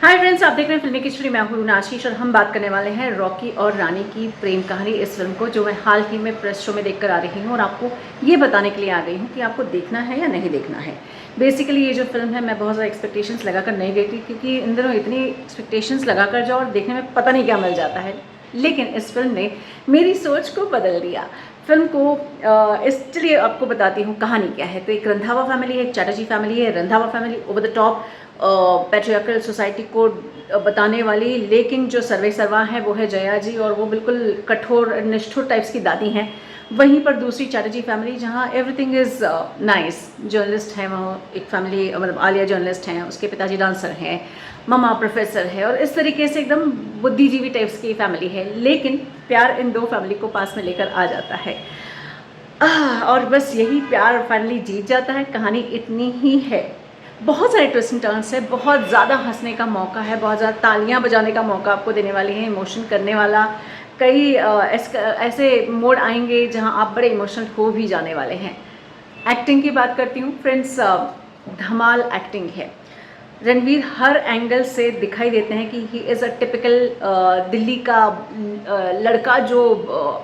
Hi friends, आप देख रहे हैं फिल्मी की छुरी। मैं हूं आशीष और हम बात करने वाले हैं रॉकी और रानी की प्रेम कहानी, इस फिल्म को जो मैं हाल ही में प्रेस शो में देखकर आ रही हूं और आपको ये बताने के लिए आ गई हूं कि आपको देखना है या नहीं देखना है। बेसिकली ये जो फिल्म है, मैं बहुत ज़्यादा एक्सपेक्टेशंस लगाकर नहीं गई थी क्योंकि इन दिनों इतनी एक्सपेक्टेशंस लगाकर जाओ और देखने में पता नहीं क्या मिल जाता है। लेकिन इस फिल्म ने मेरी सोच को बदल दिया। फिल्म को चलिए आपको बताती हूँ कहानी क्या है। तो एक रंधावा फैमिली है, एक चैटर्जी फैमिली है। Randhawa family over the top patriarchal society को बताने वाली, लेकिन जो सर्वे सर्वा है वो है जया जी, और वो बिल्कुल कठोर निष्ठुर टाइप्स की दादी हैं। वहीं पर दूसरी चैटर्जी फैमिली जहाँ एवरीथिंग इज़ नाइस। जर्नलिस्ट हैं वहाँ एक फैमिली, मतलब आलिया जर्नलिस्ट हैं, उसके पिताजी डांसर हैं, ममा प्रोफेसर है, और इस तरीके से एकदम बुद्धिजीवी टाइप्स की फैमिली है। लेकिन प्यार इन दो फैमिली को पास में लेकर आ जाता है और बस यही प्यार फाइनली जीत जाता है। कहानी इतनी ही है। बहुत सारे ट्विस्ट एंड टर्न्स है, बहुत ज़्यादा हंसने का मौका है, बहुत ज़्यादा तालियां बजाने का मौका आपको देने वाली है, इमोशन करने वाला। कई ऐसे मोड आएंगे जहां आप बड़े इमोशनल हो भी जाने वाले हैं। एक्टिंग की बात करती हूँ फ्रेंड्स, धमाल एक्टिंग है। रणवीर हर एंगल से दिखाई देते हैं कि he is a typical Delhi का लड़का जो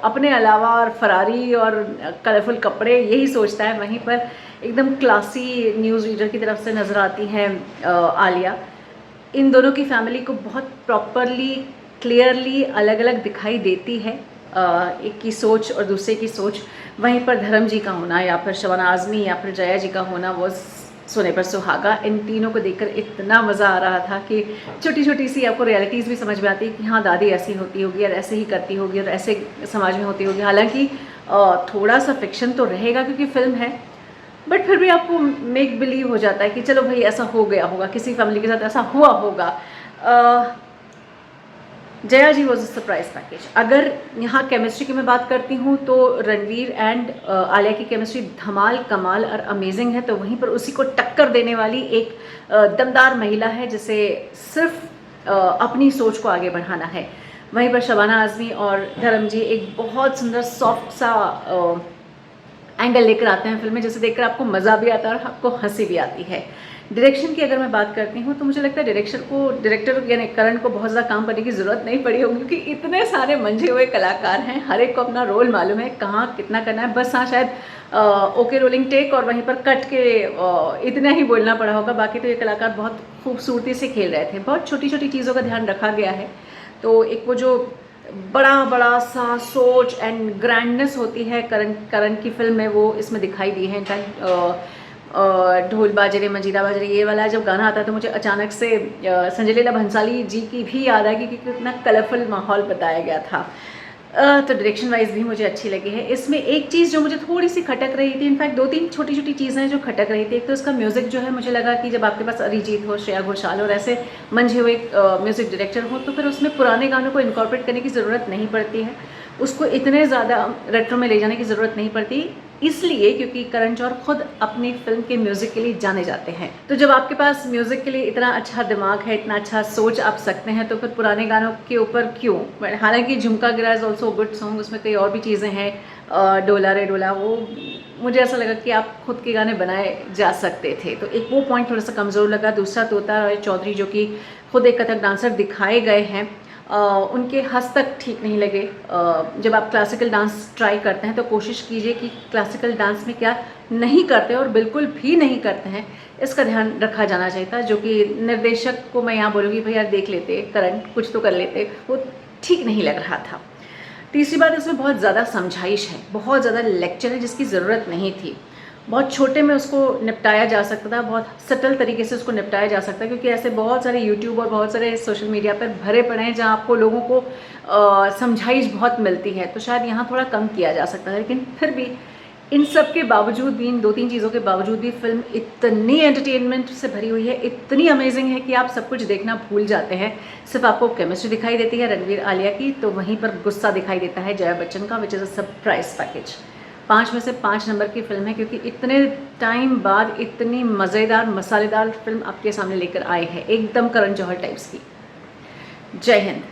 अपने अलावा और फरारी और कलरफुल कपड़े यही सोचता है। वहीं पर एकदम क्लासी न्यूज़ रीडर की तरफ से नज़र आती हैं आलिया। इन दोनों की फैमिली को बहुत प्रॉपरली क्लियरली अलग अलग दिखाई देती है, एक की सोच और दूसरे की सोच। वहीं पर धर्म जी का होना या फिर शबाना आज़मी या फिर जया जी का होना वो सोने पर सुहागा। इन तीनों को देखकर इतना मज़ा आ रहा था कि छोटी छोटी सी आपको रियलिटीज़ भी समझ में आती है कि हाँ, दादी ऐसी होती होगी और ऐसे ही करती होगी और ऐसे समाज में होती होगी। हालांकि थोड़ा सा फिक्शन तो रहेगा क्योंकि फिल्म है, बट फिर भी आपको मेक बिलीव हो जाता है कि चलो भाई ऐसा हो गया होगा, किसी फैमिली के साथ ऐसा हुआ होगा। जया जी वॉज अ सरप्राइज पैकेज। अगर यहाँ केमिस्ट्री की मैं बात करती हूँ तो रणवीर एंड आलिया की केमिस्ट्री धमाल कमाल और अमेजिंग है। तो वहीं पर उसी को टक्कर देने वाली एक दमदार महिला है जिसे सिर्फ अपनी सोच को आगे बढ़ाना है। वहीं पर शबाना आज़मी और धर्म जी एक बहुत सुंदर सॉफ्ट सा एंगल लेकर आते हैं फिल्म में, जिसे देखकर आपको मज़ा भी आता है और आपको हंसी भी आती है। डायरेक्शन की अगर मैं बात करती हूँ तो मुझे लगता है डायरेक्टर यानी करण को बहुत ज़्यादा काम करने की ज़रूरत नहीं पड़ी होगी क्योंकि इतने सारे मंझे हुए कलाकार हैं, हर एक को अपना रोल मालूम है कहाँ कितना करना है। बस हाँ, शायद ओके रोलिंग टेक और वहीं पर कट के इतना ही बोलना पड़ा होगा। बाकी तो ये कलाकार बहुत खूबसूरती से खेल रहे थे। बहुत छोटी छोटी चीज़ों का ध्यान रखा गया है। तो एक वो जो बड़ा बड़ा सा सोच एंड ग्रैंडनेस होती है करण की फिल्म में, वो इसमें दिखाई दी है। इनफैक्ट ढोल बाजे रे मंजीरा बाजे रे, ये वाला जब गाना आता है तो मुझे अचानक से संजय लीला भंसाली जी की भी याद आई क्योंकि कितना कलरफुल माहौल बताया गया था। तो डायरेक्शन वाइज भी मुझे अच्छी लगी है। इसमें एक चीज़ जो मुझे थोड़ी सी खटक रही थी, इनफैक्ट दो तीन छोटी छोटी चीज़ें हैं जो खटक रही थी। एक तो इसका म्यूज़िक जो है, मुझे लगा कि जब आपके पास अरिजीत हो, श्रेया घोषाल और ऐसे मंझे हुए म्यूज़िक डायरेक्टर हो तो फिर उसमें पुराने गानों को इनकॉर्पोरेट करने की ज़रूरत नहीं पड़ती है, उसको इतने ज़्यादा रेट्रो में ले जाने की ज़रूरत नहीं पड़ती, इसलिए क्योंकि करण जौहर खुद अपनी फिल्म के म्यूज़िक के लिए जाने जाते हैं। तो जब आपके पास म्यूज़िक के लिए इतना अच्छा दिमाग है, इतना अच्छा सोच आप सकते हैं, तो फिर पुराने गानों के ऊपर क्यों। हालांकि झुमका गिरा इज़ ऑल्सो गुड सॉन्ग, उसमें कई और भी चीज़ें हैं, डोला रे डोला, वो मुझे ऐसा लगा कि आप खुद के गाने बनाए जा सकते थे। तो एक वो पॉइंट थोड़ा सा कमज़ोर लगा। दूसरा, तोता राय चौधरी जो कि खुद एक कथक डांसर दिखाए गए हैं, उनके हस्तक ठीक नहीं लगे। जब आप क्लासिकल डांस ट्राई करते हैं तो कोशिश कीजिए कि क्लासिकल डांस में क्या नहीं करते और बिल्कुल भी नहीं करते हैं, इसका ध्यान रखा जाना चाहिए था। जो कि निर्देशक को मैं यहाँ बोलूँगी भाई यार देख लेते, करण कुछ तो कर लेते, वो ठीक नहीं लग रहा था। तीसरी बात, इसमें बहुत ज़्यादा समझाइश है, बहुत ज़्यादा लेक्चर है जिसकी ज़रूरत नहीं थी। बहुत छोटे में उसको निपटाया जा सकता था, बहुत सटल तरीके से उसको निपटाया जा सकता है, क्योंकि ऐसे बहुत सारे यूट्यूब और बहुत सारे सोशल मीडिया पर भरे पड़े हैं जहाँ आपको लोगों को समझाइश बहुत मिलती है। तो शायद यहाँ थोड़ा कम किया जा सकता है। लेकिन फिर भी इन सब के बावजूद भी, इन दो तीन चीज़ों के बावजूद भी फिल्म इतनी एंटरटेनमेंट से भरी हुई है, इतनी अमेजिंग है कि आप सब कुछ देखना भूल जाते हैं। सिर्फ आपको केमिस्ट्री दिखाई देती है रणवीर आलिया की, तो वहीं पर गुस्सा दिखाई देता है जया बच्चन का, which is a surprise package. 5 में से 5 नंबर की फिल्म है क्योंकि इतने टाइम बाद इतनी मज़ेदार मसालेदार फिल्म आपके सामने लेकर आए हैं, एकदम करण जौहर टाइप्स की। जय हिंद।